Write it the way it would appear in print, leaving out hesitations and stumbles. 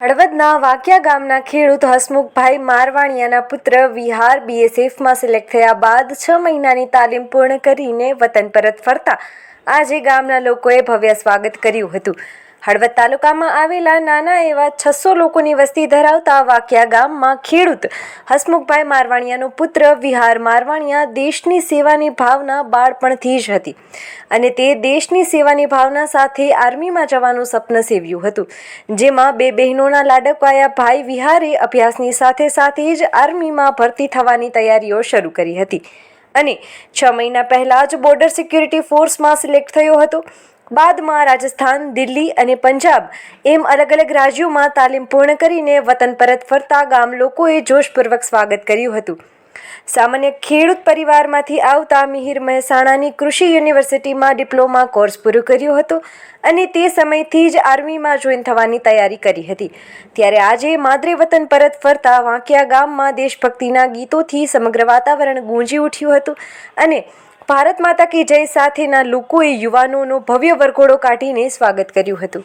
હળવદના વાકિયા ગામના ખેડૂત હસમુખભાઈ મારવાણિયાના પુત્ર વિહાર બીએસએફમાં સિલેક્ટ થયા બાદ 6 મહિનાની તાલીમ પૂર્ણ કરીને વતન પરત ફરતા આજે ગામના લોકોએ ભવ્ય સ્વાગત કર્યું હતું। હળવદ તાલુકામાં આવેલા નાના એવા 600 લોકોની વસ્તી ધરાવતા વાકિયા ગામમાં ખેડૂત હસમુખભાઈ મારવાણિયાનો પુત્ર વિહાર મારવાણિયા દેશની સેવાની ભાવના બાળપણથી જ હતી અને તે દેશની સેવાની ભાવના સાથે આર્મીમાં જવાનું સપનું સેવ્યું હતું, જેમાં 2 બહેનોના લાડકવાયા ભાઈ વિહારે અભ્યાસની સાથે સાથે જ આર્મીમાં ભરતી થવાની તૈયારીઓ શરૂ કરી હતી અને 6 મહિના પહેલા જ બોર્ડર સિક્યુરિટી ફોર્સમાં સિલેક્ટ થયો હતો। બાદમાં રાજસ્થાન, દિલ્હી અને પંજાબ એમ અલગ-અલગ રાજ્યોમાં તાલીમ પૂર્ણ કરીને વતન પરત ફરતા ગામ લોકોએ જોશપૂર્વક સ્વાગત કર્યું હતું। સામાન્ય ખેડૂત પરિવારમાંથી આવતા મિહિર મહેસાણાની કૃષિ યુનિવર્સિટીમાં ડિપ્લોમા કોર્સ પૂરો કર્યો હતો અને તે સમયથી જ આર્મીમાં જોઈન થવાની તૈયારી કરી હતી। ત્યારે આજે માદરે વતન પરત ફરતા વાંકિયા ગામમાં દેશભક્તિના ગીતોથી સમગ્ર વાતાવરણ ગુંજી ઉઠ્યું હતું અને ભારત માતા કી જય સાથેના લોકોએ યુવાનોનો ભવ્ય વરઘોડો કાઢીને સ્વાગત કર્યું હતું।